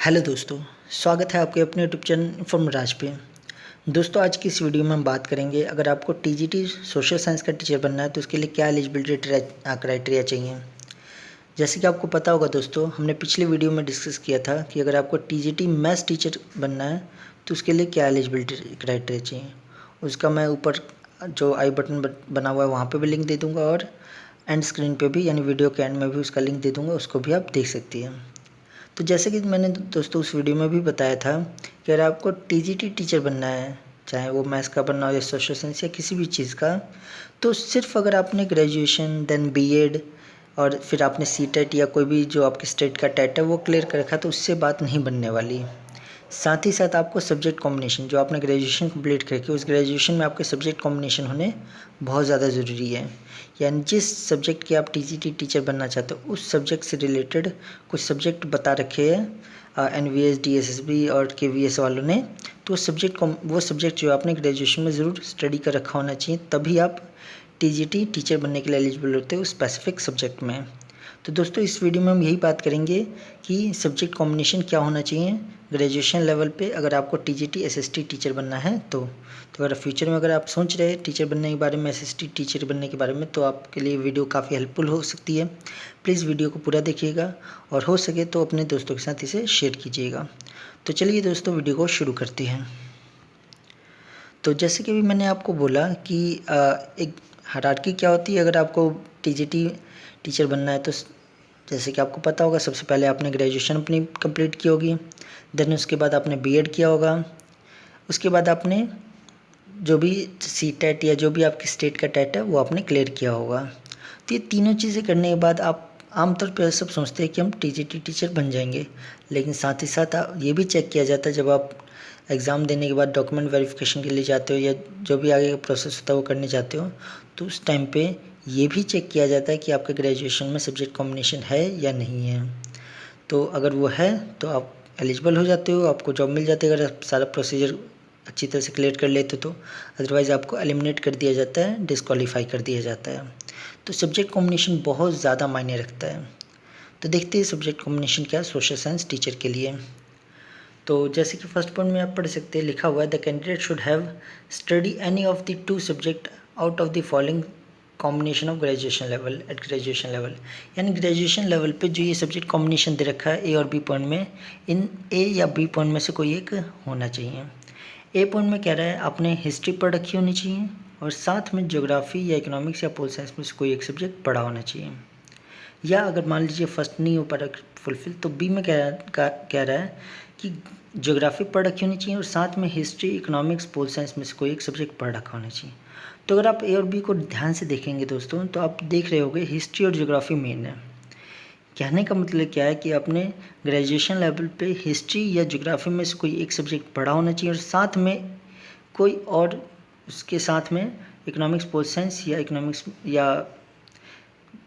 Hello दोस्तों, स्वागत है आपके अपने यूट्यूब चैनल इन्फॉर्म राज पे। दोस्तों, आज की इस वीडियो में हम बात करेंगे अगर आपको टीजीटी सोशल साइंस का टीचर बनना है तो उसके लिए क्या एलिजिबिलिटी क्राइटेरिया चाहिए। जैसे कि आपको पता होगा दोस्तों, हमने पिछले वीडियो में डिस्कस किया था कि अगर आपको टीजीटी मैथ्स टीचर बनना है तो उसके लिए क्या एलिजिबिलिटी क्राइटेरिया चाहिए। उसका मैं ऊपर जो आई बटन बना हुआ है वहाँ पर भी लिंक दे दूँगा और एंड स्क्रीन पर भी यानी वीडियो के एंड में भी उसका लिंक दे दूँगा, उसको भी आप देख सकती हैं। तो जैसे कि मैंने दोस्तों उस वीडियो में भी बताया था कि अगर आपको टीजीटी टीचर बनना है, चाहे वो मैथ्स का बनना हो या सोशल साइंस या किसी भी चीज़ का, तो सिर्फ अगर आपने ग्रेजुएशन देन बीएड और फिर आपने सीटेट या कोई भी जो आपके स्टेट का टेट है वो क्लियर कर रखा तो उससे बात नहीं बनने वाली। साथ ही साथ आपको सब्जेक्ट कॉम्बिनेशन जो आपने ग्रेजुएशन कंप्लीट करके उस ग्रेजुएशन में आपके सब्जेक्ट कॉम्बिनेशन होने बहुत ज़्यादा ज़रूरी है। यानी जिस सब्जेक्ट के आप टीजीटी टीचर बनना चाहते हो उस सब्जेक्ट से रिलेटेड कुछ सब्जेक्ट बता रखे हैं एनवीएस डीएसएसबी और केवीएस वालों ने। तो वो सब्जेक्ट जो आपने ग्रेजुएशन में ज़रूर स्टडी कर रखा होना चाहिए, तभी आप टीजीटी टीचर बनने के लिए एलिजिबल होते हो उस स्पेसिफिक सब्जेक्ट में। तो दोस्तों, इस वीडियो में हम यही बात करेंगे कि सब्जेक्ट कॉम्बिनेशन क्या होना चाहिए ग्रेजुएशन लेवल पे अगर आपको टीजीटी एसएसटी टीचर बनना है तो अगर फ्यूचर में अगर आप सोच रहे हैं टीचर बनने के बारे में, एसएसटी टीचर बनने के बारे में, तो आपके लिए वीडियो काफ़ी हेल्पफुल हो सकती है। प्लीज़ वीडियो को पूरा देखिएगा और हो सके तो अपने दोस्तों के साथ इसे शेयर कीजिएगा। तो चलिए दोस्तों, वीडियो को शुरू करते हैं। तो जैसे कि अभी मैंने आपको बोला कि एक हायरार्की क्या होती है अगर आपको टीजीटी टीचर बनना है तो जैसे कि आपको पता होगा, सबसे पहले आपने ग्रेजुएशन अपनी कंप्लीट की होगी, देन उसके बाद आपने बीएड किया होगा, उसके बाद आपने जो भी सीटेट या जो भी आपकी स्टेट का टेट है वो आपने क्लियर किया होगा। तो ये तीनों चीज़ें करने के बाद आप आमतौर पर सब सोचते हैं कि हम टीजीटी टीचर बन जाएंगे, लेकिन साथ ही साथ ये भी चेक किया जाता है जब आप एग्ज़ाम देने के बाद डॉक्यूमेंट वेरिफिकेशन के लिए जाते हो या जो भी आगे का प्रोसेस होता है वो करने जाते हो, तो उस टाइम पे ये भी चेक किया जाता है कि आपके ग्रेजुएशन में सब्जेक्ट कॉम्बिनेशन है या नहीं है। तो अगर वो है तो आप एलिजिबल हो जाते हो, आपको जॉब मिल जाती है अगर आप सारा प्रोसीजर अच्छी तरह से क्लियर कर लेते तो। अदरवाइज़ आपको एलिमिनेट कर दिया जाता है, डिस्क्वालीफाई कर दिया जाता है। तो सब्जेक्ट कॉम्बिनेशन बहुत ज़्यादा मायने रखता है। तो देखते हैं सब्जेक्ट कॉम्बिनेशन क्या है सोशल साइंस टीचर के लिए। तो जैसे कि फर्स्ट पॉइंट में आप पढ़ सकते हैं, लिखा हुआ है the candidate should have study any of the two subject out of the following combination of graduation level at graduation level. यानी ग्रेजुएशन लेवल पे जो ये सब्जेक्ट कॉम्बिनेशन दे रखा है ए और बी पॉइंट में, इन ए या बी पॉइंट में से कोई एक होना चाहिए। ए पॉइंट में कह रहा है आपने हिस्ट्री पढ़ रखी होनी चाहिए और साथ में ज्योग्राफी या इकोनॉमिक्स या पोल साइंस में से कोई एक सब्जेक्ट पढ़ा होना चाहिए। या अगर मान लीजिए फर्स्ट नहीं हो पा रहा फुलफिल, तो बी में कह रहा है कि ज्योग्राफी पढ़ रखी होनी चाहिए और साथ में हिस्ट्री, इकोनॉमिक्स, पोल साइंस में से कोई एक सब्जेक्ट पढ़ रखा होना चाहिए। तो अगर आप ए और बी को ध्यान से देखेंगे दोस्तों, तो आप देख रहे होंगे हिस्ट्री और ज्योग्राफी मेन है। कहने का मतलब क्या है कि आपने ग्रेजुएशन लेवल पे हिस्ट्री या ज्योग्राफी में से कोई एक सब्जेक्ट पढ़ा होना चाहिए और साथ में कोई और उसके साथ में इकोनॉमिक्स, पोल साइंस या इकोनॉमिक्स या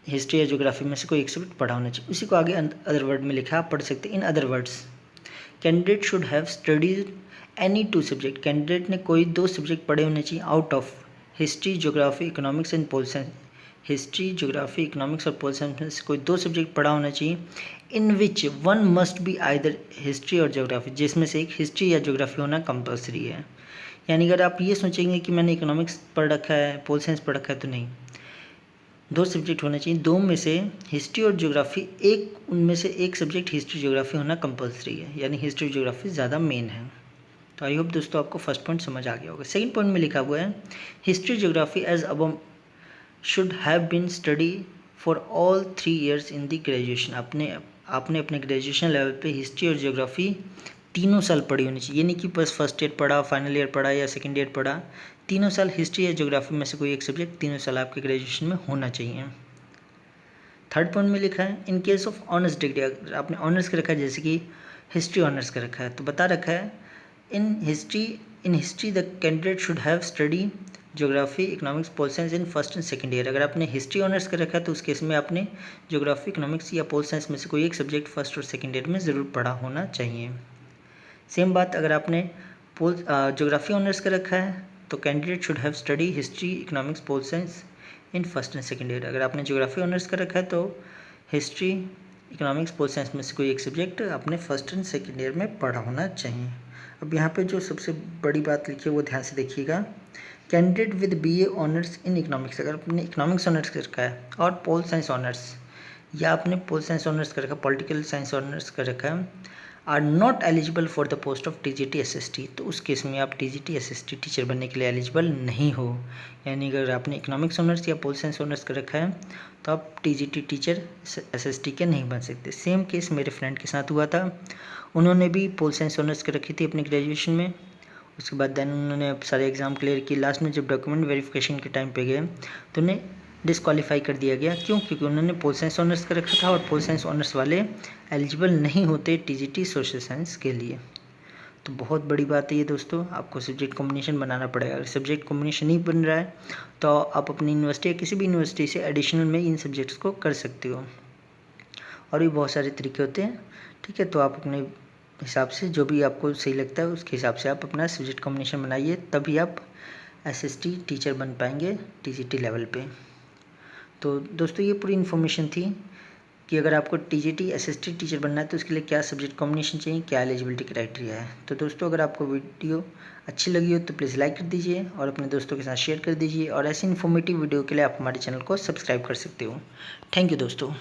हिस्ट्री या ज्योग्राफी में से कोई एक सब्जेक्ट पढ़ा होना चाहिए। उसी को आगे अदर वर्ड में लिखा आप पढ़ सकते हैं। In other words, candidate should have studies any two subject. Candidate ने कोई दो सब्जेक्ट पढ़े होने चाहिए out of history, geography, economics and pol science. History, geography, economics और पोल साइंस में से कोई दो सब्जेक्ट पढ़ा होना चाहिए। In which one must be either history और ज्योग्राफी, जिसमें से एक हिस्ट्री या ज्योग्राफी होना कंपलसरी है। यानी अगर आप ये सोचेंगे कि मैंने इकोनॉमिक्स पढ़ रखा है, पोल साइंस पढ़ रखा है, तो नहीं, दो सब्जेक्ट होने चाहिए। दो में से हिस्ट्री और ज्योग्राफी, एक उनमें से एक सब्जेक्ट हिस्ट्री ज्योग्राफी होना कंपलसरी है, यानी हिस्ट्री ज्योग्राफी ज़्यादा मेन है। तो आई होप दोस्तों आपको फर्स्ट पॉइंट समझ आ गया होगा। सेकंड पॉइंट में लिखा हुआ है हिस्ट्री ज्योग्राफी एज अब should have been study for all 3 years in the graduation. आपने अपने ग्रेजुएशन लेवल पे हिस्ट्री और ज्योग्राफी तीनों साल पढ़ी होनी चाहिए। ये नहीं कि बस फर्स्ट ईयर पढ़ा, फाइनल ईयर पढ़ा या सेकेंड ईयर पढ़ा। तीनों साल हिस्ट्री या ज्योग्राफी में से कोई एक सब्जेक्ट तीनों साल आपके ग्रेजुएशन में होना चाहिए। थर्ड पॉइंट में लिखा है in case of honours degree, अगर आपने ऑनर्स कर रखा है जैसे कि हिस्ट्री ऑनर्स कर रखा है, तो बता रखा है in history the candidate should have study geography, economics, pol science in first and second year. अगर आपने हिस्ट्री ऑनर्स कर रखा है तो उस केस में आपने ज्योग्राफी, इकोनॉमिक्स या पोल साइंस में से कोई एक सब्जेक्ट फर्स्ट और सेकेंड ईयर में ज़रूर पढ़ा होना चाहिए। सेम बात अगर आपने ज्योग्राफी ऑनर्स कर रखा है तो candidate should have study history, economics, pol science in first and second year. अगर आपने ज्योग्राफी ऑनर्स कर रखा है तो हिस्ट्री, इकोनॉमिक्स पोल साइंस में से कोई एक सब्जेक्ट आपने फर्स्ट एंड सेकेंड ईयर में पढ़ा होना चाहिए। अब यहाँ पे जो सबसे बड़ी बात लिखी है वो ध्यान से देखिएगा। Candidate with BA honours in economics, अगर आपने इकोनॉमिक्स ऑनर्स कर रखा है और पोल साइंस ऑनर्स, या आपने पोल साइंस ऑनर्स कर रखा है, पॉलिटिकल साइंस ऑनर्स कर रखा है, are not eligible for the post of TGT SST, तो उस केस में आप TGT SST टीचर बनने के लिए एलिजिबल नहीं हो। यानी अगर आपने इकोनॉमिक्स ऑनर्स या पोल साइंस ऑनर्स कर रखा है तो आप TGT टीचर SST के नहीं बन सकते। सेम केस मेरे फ्रेंड के साथ हुआ था। उन्होंने भी पोल साइंस ऑनर्स कर रखी थी अपनी ग्रेजुएशन में। उसके बाद देन उन्होंने सारे एग्ज़ाम क्लियर किए। लास्ट में जब डॉक्यूमेंट वेरिफिकेशन के टाइम पे गए तो उन्हें डिस्क्वालीफाई कर दिया गया। क्यों? क्योंकि उन्होंने पोल साइंस ऑनर्स कर रखा था और पोल साइंस ऑनर्स वाले एलिजिबल नहीं होते TGT सोशल साइंस के लिए। तो बहुत बड़ी बात है ये दोस्तों, आपको सब्जेक्ट कॉम्बिनेशन बनाना पड़ेगा। अगर सब्जेक्ट कॉम्बिनेशन नहीं बन रहा है तो आप अपनी यूनिवर्सिटी या किसी भी यूनिवर्सिटी से एडिशनल में इन सब्जेक्ट्स को कर सकते हो, और भी बहुत सारे तरीके होते हैं। ठीक है, तो आप अपने हिसाब से जो भी आपको सही लगता है उसके हिसाब से आप अपना सब्जेक्ट कॉम्बिनेशन बनाइए, तभी आप SST टीचर बन पाएंगे TGT लेवल पे। तो दोस्तों ये पूरी इन्फॉर्मेशन थी कि अगर आपको TGT SST टीचर बनना है तो उसके लिए क्या सब्जेक्ट कॉम्बिनेशन चाहिए, क्या एलिजिबिलिटी क्राइटेरिया है। तो दोस्तों अगर आपको वीडियो अच्छी लगी हो तो प्लीज़ लाइक कर दीजिए और अपने दोस्तों के साथ शेयर कर दीजिए, और ऐसी इन्फॉर्मेटिव वीडियो के लिए आप हमारे चैनल को सब्सक्राइब कर सकते हो। थैंक यू दोस्तों।